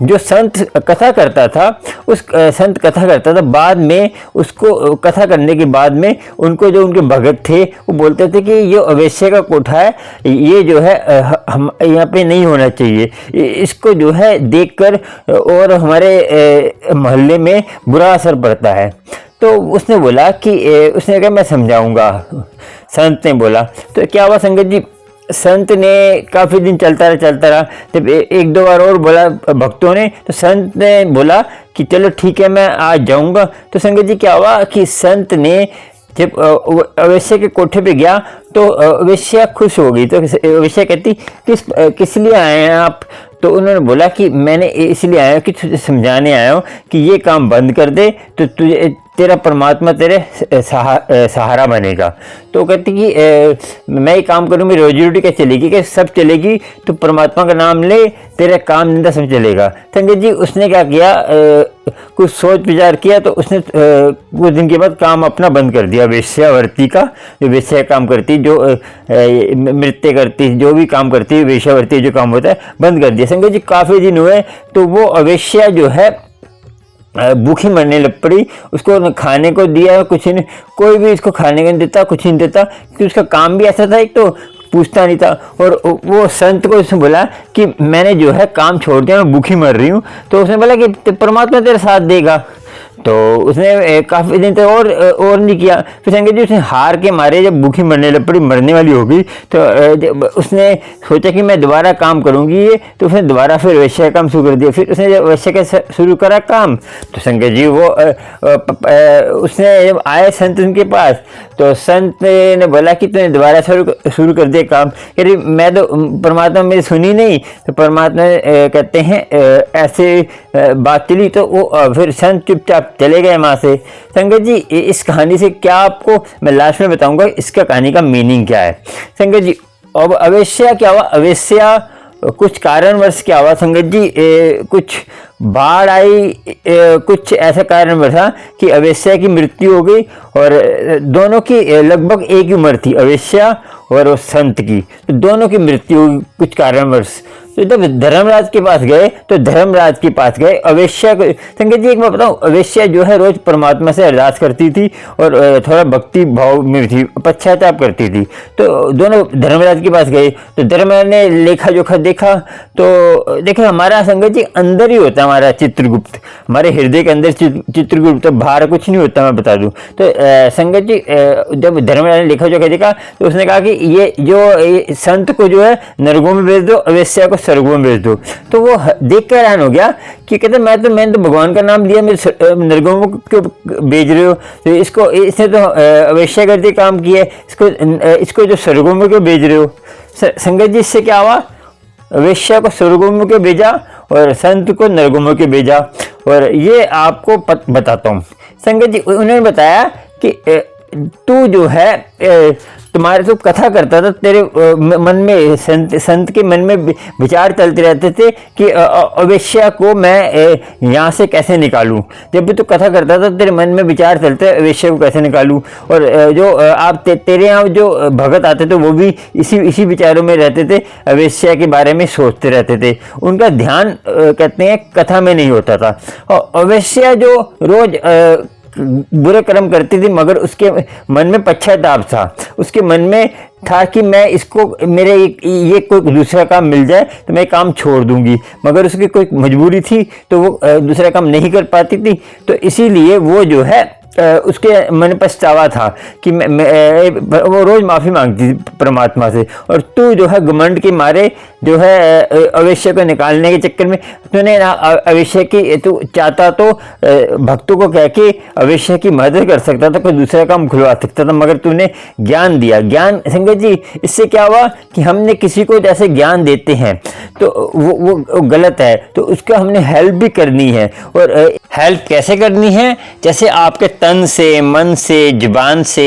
जो संत कथा करता था, संत कथा करता था, बाद में उसको कथा करने के बाद में उनको जो उनके भगत थे वो बोलते थे कि ये अवेश्य का कोठा है, ये जो है हम यहाँ पे नहीं होना चाहिए, इसको जो है देखकर और हमारे मोहल्ले में बुरा असर पड़ता है। तो उसने बोला कि उसने कहा मैं समझाऊंगा, संत ने बोला। तो क्या हुआ संगत जी, संत ने काफ़ी दिन चलता रहा। जब एक दो बार और बोला भक्तों ने, तो संत ने बोला कि चलो ठीक है मैं आज जाऊंगा। तो संगत जी क्या हुआ कि संत ने जब अवेश्या के कोठे पे गया तो अवेश्या खुश हो गई। तो अवेश्या कहती किस लिए आए हैं आप? तो उन्होंने बोला कि मैंने इसलिए आया हूँ कि तुझे समझाने आया हूँ कि ये काम बंद कर दे तो तुझे तेरा परमात्मा तेरे सहारा बनेगा। तो कहती कि मैं ये काम करूँ, मेरी रोजी रोटी कैसे चलेगी? कि सब चलेगी, तो परमात्मा का नाम ले, तेरा काम धंधा सब चलेगा। संगत जी उसने क्या किया, कुछ सोच विचार किया, तो उसने कुछ दिन के बाद काम अपना बंद कर दिया। वेश्यावर्ती का, जो वेश्या काम करती, जो नृत्य करती, जो भी काम करती, वेश्यावर्ती जो काम होता है बंद कर दिया। संगत जी काफ़ी दिन हुए तो वो अवेश्या जो है भूखी मरने लग पड़ी। उसको खाने को दिया कुछ नहीं, कोई भी इसको खाने को नहीं देता, कुछ नहीं देता, क्योंकि उसका काम भी ऐसा था, एक तो पूछता नहीं था। और वो संत को उसने बोला कि मैंने जो है काम छोड़ दिया, मैं भूखी मर रही हूँ। तो उसने बोला कि परमात्मा तेरा साथ देगा। तो उसने काफ़ी दिन तक और नहीं किया। फिर संगत जी उसने हार के मारे, जब भूखी मरने लग पड़ी, मरने वाली हो गई, तो उसने सोचा कि मैं दोबारा काम करूंगी ये। तो उसने दोबारा फिर वैश्य काम शुरू कर दिया। फिर उसने जब वैश्य का शुरू करा काम, तो संगत जी वो उसने जब आए संत उनके पास, तो संत ने बोला कि तूने दोबारा शुरू कर दिया काम। कह रही मैं तो परमात्मा मेरी सुनी नहीं। तो परमात्मा कहते हैं ऐसे बात चली, तो वो फिर संत चुपचाप चले गए वहाँ से। संगत जी इस कहानी से क्या आपको मैं लास्ट में बताऊंगा इसका कहानी का मीनिंग क्या है। संगत जी अब अवेश्या क्या हुआ, अवेश्या कुछ कारणवश क्या हुआ संगत जी, कुछ बाढ़ आई, कुछ ऐसा कारणवश था कि अवेश्या की मृत्यु हो गई। और दोनों की लगभग एक ही उम्र थी, अवेश्या और उस संत की, तो दोनों की मृत्यु हो गई कुछ कारणवश। तो जब धर्मराज के पास गए, तो धर्मराज के पास गए अवेश्या को। संगत जी एक मैं बताऊँ, अवेश्या जो है रोज परमात्मा से अरदास करती थी और थोड़ा भक्ति भाव में थी, पश्चाताप करती थी। तो दोनों धर्मराज के पास गए, तो धर्मराज ने लेखा जोखा देखा, तो देखे हमारा संगत जी अंदर ही होता है हमारा चित्रगुप्त, हमारे हृदय के अंदर चित्रगुप्त, बाहर कुछ नहीं होता, मैं बता दूं। तो संगत जी जब धर्मराज ने लेखा जोखा देखा, तो उसने कहा कि ये जो संत को जो है नरकों में भेज दो, अवेश्या को स्वर्गों में भेज दो। तो वो देख कर हैरान हो गया कि कहते मैंने तो भगवान का नाम लिया, मेरे नरकों में क्यों भेज रहे हो? तो इसने तो अवेश्या करके काम किया है, इसको जो स्वर्गों में क्यों भेज रहे हो? संगत जी इससे क्या हुआ, वेश्या को स्वर्गों में के भेजा और संत को नरकों में के भेजा। और ये आपको बताता हूँ। संगत जी उन्होंने बताया कि तू जो है तुम्हारे तो कथा करता था, तेरे मन में संत के मन में विचार चलते रहते थे कि अवेश्या को मैं यहाँ से कैसे निकालूं। जब भी तू कथा करता था तेरे मन में विचार चलते अवेश्या को कैसे निकालूं। और जो आप तेरे यहाँ जो भगत आते थे वो भी इसी विचारों में रहते थे, अवेश्या के बारे में सोचते रहते थे। उनका ध्यान कहते हैं कथा में नहीं होता था। और अवेश्या जो रोज बुरे कर्म करती थी, मगर उसके मन में पश्चाताप था, उसके मन में था कि मैं इसको मेरे ये कोई दूसरा काम मिल जाए तो मैं काम छोड़ दूंगी, मगर उसकी कोई मजबूरी थी तो वो दूसरा काम नहीं कर पाती थी। तो इसीलिए वो जो है उसके मन में पछतावा था कि वो रोज माफ़ी मांगती थी परमात्मा से। और तू जो है घमंड के मारे जो है अवेश्या को निकालने के चक्कर में तूने अवेश्या की, तू चाहता तो भक्तों को कह के अवेश्या की मदद कर सकता था, कोई दूसरा काम खुलवा सकता था, मगर तूने ज्ञान दिया। ज्ञान संगत जी इससे क्या हुआ कि हमने किसी को जैसे ज्ञान देते हैं तो वो गलत है, तो उसका हमने हेल्प भी करनी है। और हेल्प कैसे करनी है, जैसे आपके तन से, मन से, जुबान से,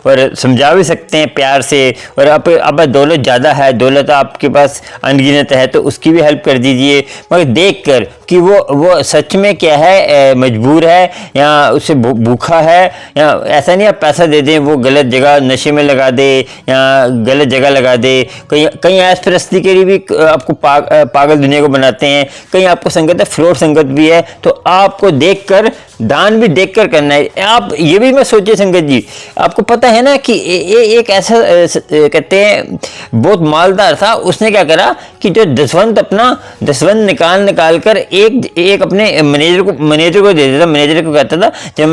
और समझा भी सकते हैं प्यार से। और अब दौलत ज़्यादा है, दौलत आपके पास अनगिनत है, तो उसकी भी हेल्प कर दीजिए, मगर देख कर कि वो सच में क्या है, मजबूर है या उससे भूखा है। या ऐसा नहीं आप पैसा दे दें वो गलत जगह नशे में लगा दे या गलत जगह लगा दे। कहीं ऐश प्रस्ती के लिए भी आपको पागल दुनिया को बनाते हैं, कहीं आपको संगत है फ्रॉड संगत भी है। तो आपको देखकर दान भी देखकर करना है। आप ये भी मैं सोचिए संगत जी, आपको पता है ना कि एक ऐसा कहते हैं बहुत मालदार था, उसने क्या करा कि जो दसवंत निकाल कर एक अपने मैनेजर को दे देता। मैनेजर को कहता था जब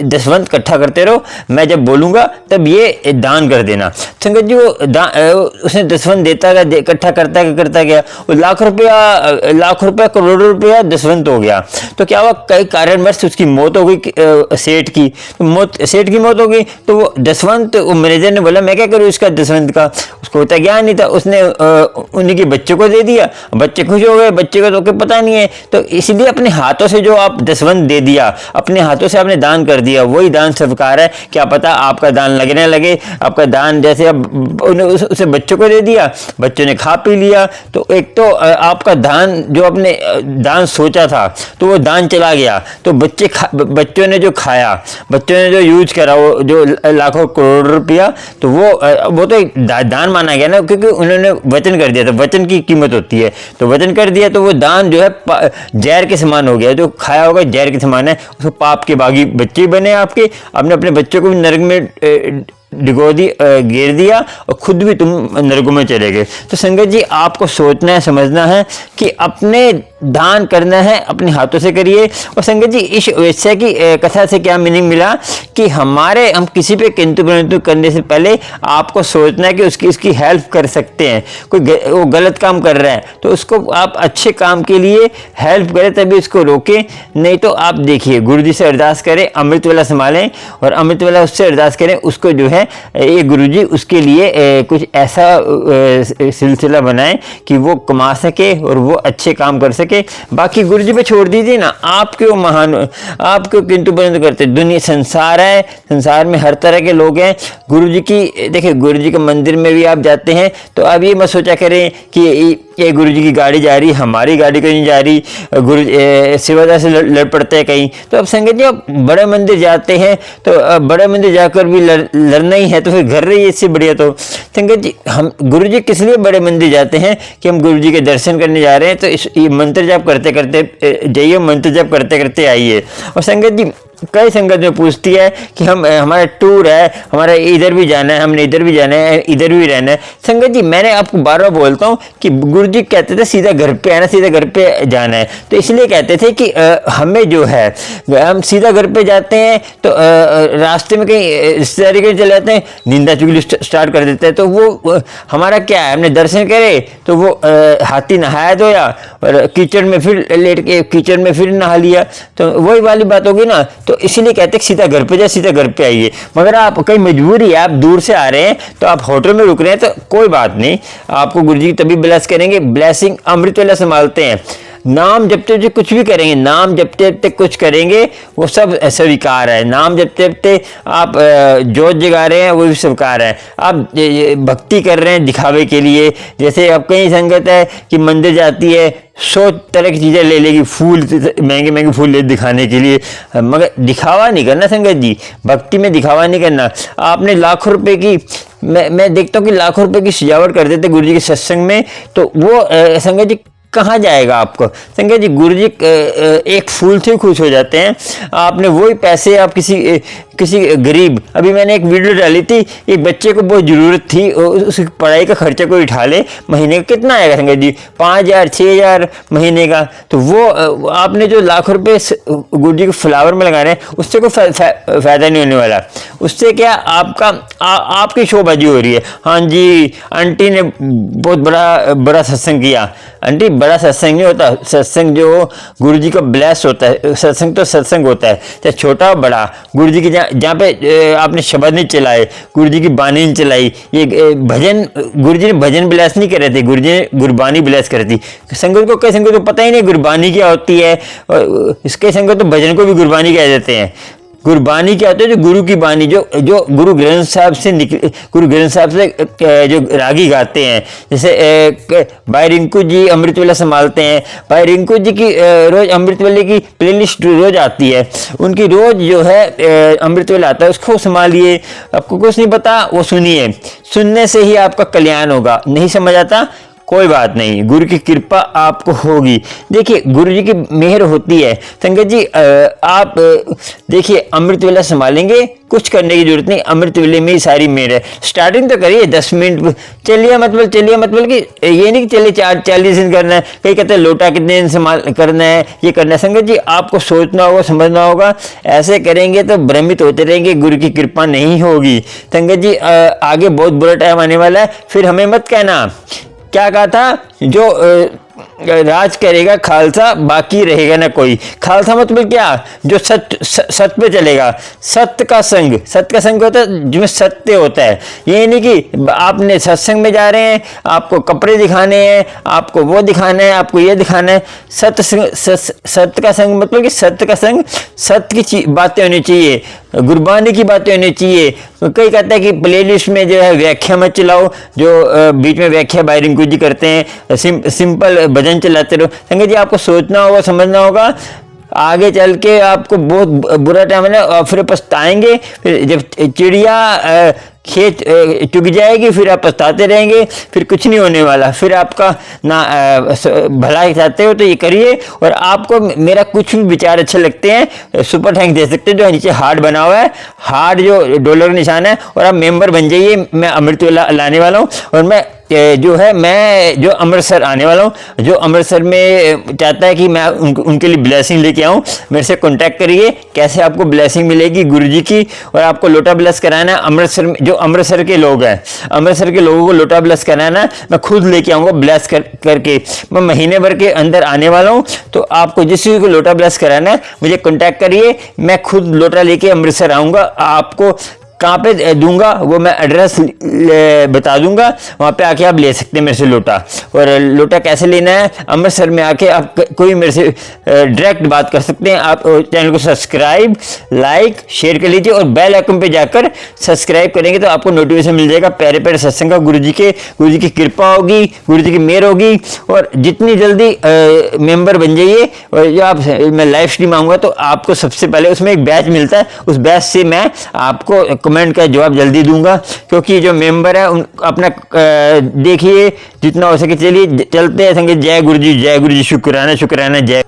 दसवंत इकट्ठा करते रहो, मैं जब बोलूँगा तब ये दान कर देना। संगत जी वो उसने दसवंत देता गया, इकट्ठा करता गया, वो लाख रुपया करोड़ों रुपया दसवंत हो गया। तो क्या हुआ, कई कारण कारणवश उसकी मौत हो गई सेठ की। तो सेठ की मौत हो गई तो वो दसवंत, वो मैनेजर ने बोला मैं क्या करूँ इसका दसवंत का, उसको उतना ज्ञान नहीं था, उसने उन्हीं के बच्चों को दे दिया। बच्चे खुश हो गए, बच्चे को तो कोई पता नहीं है, तो इसलिए अपने हाथों से जो आप दसवंत दे दिया, अपने हाथों से आपने दान कर दिया, वही दान स्वीकार है। क्या पता आपका दान लगने लगे, आपका दान जैसे अब उसे बच्चों को दे दिया, बच्चों ने खा पी लिया, तो एक तो आपका दान जो आपने दान सोचा था तो वो दान चला गया। तो बच्चों ने जो खाया, बच्चों ने जो यूज करा, वो जो लाखों करोड़ रुपया, तो वो तो एक दान माना गया ना, क्योंकि उन्होंने वचन कर दिया था, वचन की कीमत होती है। तो वचन कर दिया तो वो दान जो है जहर के समान हो गया, जो खाया होगा जहर के समान है। उसको पाप के बागी बच्चे बने आपके, आपने अपने बच्चों को भी नरक में घेर दिया और खुद भी तुम नरकों में चले गए। तो संगत जी आपको सोचना है, समझना है कि अपने दान करना है अपने हाथों से करिए। और संगत जी इस वेश्या की कथा से क्या मीनिंग मिला कि हम किसी पे किंतु परंतु करने से पहले आपको सोचना है कि उसकी हेल्प कर सकते हैं। वो गलत काम कर रहा है तो उसको आप अच्छे काम के लिए हेल्प करें, तभी उसको रोकें। नहीं तो आप देखिए गुरु जी से अरदास करें, अमृत वाला संभालें और अमृत वाला उससे अरदास करें, उसको जो है ये गुरुजी उसके लिए कुछ ऐसा सिलसिला बनाए कि वो कमा सके और वो अच्छे काम कर सके। बाकी गुरुजी पे छोड़ दीजिए ना, आपके वो महान, आपको किंतु परंतु करते। दुनिया संसार है, संसार में हर तरह के लोग हैं। गुरुजी की देखिए, गुरुजी के मंदिर में भी आप जाते हैं तो आप ये मत सोचा करें कि ये गुरुजी की गाड़ी जा रही, हमारी गाड़ी कहीं जा रही, गुरु सेवादार से लड़ पड़ते हैं कहीं। तो अब संगत जी आप बड़े मंदिर जाते हैं तो बड़े मंदिर जाकर भी लड़ना ही है तो फिर घर रहिए, इससे बढ़िया। तो संगत जी हम गुरुजी किस लिए बड़े मंदिर जाते हैं कि हम गुरुजी के दर्शन करने जा रहे हैं, तो ये मंत्र जाप करते करते जाइए, मंत्र जाप करते करते आइए। और संगत जी कई संगत में पूछती है कि हमारा टूर है, हमारा इधर भी जाना है, हमने इधर भी जाना है, इधर भी रहना है। संगत जी मैंने आपको बार बार बोलता हूँ कि गुरुजी कहते थे सीधा घर पे आना, सीधा घर पे जाना है। तो इसलिए कहते थे कि हमें जो है हम सीधा घर पे जाते हैं तो रास्ते में कहीं रिश्तेदारी के चले जाते हैं, निंदा चुगली स्टार्ट कर देते हैं। तो वो हमारा क्या है, हमने दर्शन करे तो वो हाथी नहाया धोया और कीचड़ में फिर लेट के कीचड़ में फिर नहा लिया, तो वही वाली बात होगी ना। तो इसीलिए कहते हैं सीधा घर पे जाए, सीधा घर पे आइए। मगर आप कहीं मजबूरी है, आप दूर से आ रहे हैं तो आप होटल में रुक रहे हैं तो कोई बात नहीं, आपको गुरुजी तभी ब्लेस करेंगे। ब्लेसिंग अमृत वाला संभालते हैं। नाम जपते जपते कुछ भी करेंगे, नाम जपते जपते कुछ करेंगे वो सब स्वीकार है। नाम जपते जपते आप जोत जगा रहे हैं वो भी स्वीकार है। आप भक्ति कर रहे हैं दिखावे के लिए, जैसे अब कई संगत है कि मंदिर जाती है 100 तरह की चीज़ें ले लेगी, फूल महंगे महंगे फूल ले दिखाने के लिए, मगर दिखावा नहीं करना संगत जी, भक्ति में दिखावा नहीं करना। आपने लाखों रुपए की मैं देखता हूँ कि लाखों रुपए की सजावट कर देते गुरुजी के सत्संग में, तो वो संगत जी कहाँ जाएगा आपको। संगत जी गुरुजी एक फूल से खुश हो जाते हैं। आपने वही पैसे आप किसी गरीब, अभी मैंने एक वीडियो डाली थी, एक बच्चे को बहुत ज़रूरत थी, उसकी पढ़ाई का खर्चा कोई उठा ले, महीने का कितना आएगा संगत जी, 5,000 6,000 महीने का। तो वो आपने जो लाखों रुपए गुरुजी के फ्लावर में लगा रहे हैं उससे कोई फ़ायदा नहीं होने वाला। उससे क्या आपकी शोबाजी हो रही है। हाँ जी आंटी ने बहुत बड़ा सत्संग किया, आंटी बड़ा सत्संग नहीं होता, सत्संग जो गुरुजी का ब्लेस होता है, सत्संग तो सत्संग होता है, चाहे छोटा बड़ा। गुरुजी की जहाँ पे आपने शब्द नहीं चलाए, गुरुजी की बानी नहीं चलाई, ये भजन गुरुजी ने भजन ब्लेस नहीं करे थे, गुरुजी ने गुरबानी ब्लेस करी थी। संगत को कई संगत को पता ही नहीं गुरबानी क्या होती है, और इसके संगत तो भजन को भी गुरबानी कह देते हैं। गुरबानी क्या होता है, जो गुरु की बानी, जो गुरु ग्रंथ साहब से गुरु ग्रंथ साहब से जो रागी गाते हैं। जैसे भाई रिंकू जी अमृत वेला संभालते हैं, भाई रिंकू जी की रोज अमृत वेले की प्लेलिस्ट रोज आती है, उनकी रोज जो है अमृत वेला आता है, उसको संभालिए। आपको कुछ नहीं पता वो सुनिए, सुनने से ही आपका कल्याण होगा। नहीं समझ आता कोई बात नहीं, गुरु की कृपा आपको होगी। देखिए गुरु जी की मेहर होती है। संगत जी आप देखिए अमृत वेला संभालेंगे, कुछ करने की जरूरत नहीं, अमृत वेले में ही सारी मेहर है। स्टार्टिंग तो करिए 10 मिनट, चलिए मतलब कि ये नहीं कि चलिए 40 दिन करना है। कई कहते हैं लोटा कितने दिन संभाल करना है, ये करना है। संगत जी आपको सोचना होगा, समझना होगा। ऐसे करेंगे तो भ्रमित होते रहेंगे, गुरु की कृपा नहीं होगी। संगत जी आगे बहुत बुरा टाइम आने वाला है, फिर हमें मत कहना क्या कहा था, जो राज करेगा खालसा, बाकी रहेगा ना कोई। खालसा मतलब क्या? जो सत्य पे चलेगा, सत्य का संग होता है जिसमें सत्य होता है। ये नहीं कि आपने सत्संग में जा रहे हैं, आपको कपड़े दिखाने हैं, आपको वो दिखाना है, आपको ये दिखाना है। सत्य का संग मतलब कि सत्य का संग, सत्य की बातें होनी चाहिए, गुरबानी की बातें होनी चाहिए। कई कहता है कि प्लेलिस्ट में जो है व्याख्या मत चलाओ, जो बीच में व्याख्या भाई रिंकू जी करते हैं, सिंपल भजन चलाते रहो। संगत जी आपको सोचना होगा, समझना होगा, आगे चल के आपको बहुत बुरा टाइम है और फिर पछताएंगे। फिर जब चिड़िया खेत चुग जाएगी फिर आप पछताते रहेंगे, फिर कुछ नहीं होने वाला। फिर आपका ना भला चाहते हो तो ये करिए। और आपको मेरा कुछ भी विचार अच्छे लगते हैं, सुपर थैंक्स दे सकते हैं। जो नीचे हार्ट बना हुआ है, हार्ट जो डॉलर का निशान है, और आप मेंबर बन जाइए। मैं अमृतवेला लाने वाला हूँ और मैं जो अमृतसर आने वाला हूँ। जो अमृतसर में चाहता है कि मैं उनके लिए ब्लेसिंग लेके आऊँ, मेरे से कांटेक्ट करिए। कैसे आपको ब्लेसिंग मिलेगी गुरुजी की, और आपको लोटा ब्लेस कराना है अमृतसर में। जो अमृतसर के लोग हैं, अमृतसर के लोगों को लोटा ब्लेस कराना, मैं खुद लेके आऊँगा ब्लेस करके। मैं महीने भर के अंदर आने वाला हूँ, तो आपको जिस चीज़ को लोटा ब्लेस कराना है मुझे कॉन्टैक्ट करिए। मैं खुद लोटा लेके अमृतसर आऊँगा। आपको कहाँ पे दूंगा वो मैं एड्रेस बता दूंगा, वहाँ पे आके आप ले सकते हैं मेरे से लोटा। और लोटा कैसे लेना है, अमृतसर में आके आप कोई मेरे से डायरेक्ट बात कर सकते हैं। आप चैनल को सब्सक्राइब, लाइक, शेयर कर लीजिए और बेल आइकन पे जाकर सब्सक्राइब करेंगे तो आपको नोटिफिकेशन मिल जाएगा प्यारे प्यारे सत्संग का। गुरुजी की कृपा होगी, गुरुजी की मेहर होगी। और जितनी जल्दी मेंबर बन जाइए, और जो आप मैं लाइव स्ट्रीम आऊँगा तो आपको सबसे पहले उसमें एक बैच मिलता है, उस बैच से मैं आपको कमेंट का जवाब जल्दी दूंगा। क्योंकि जो मेंबर है उन अपना देखिए जितना हो सके। चलिए चलते हैं संगत। जय गुरु जी, शुक्राना शुक्राना, जय।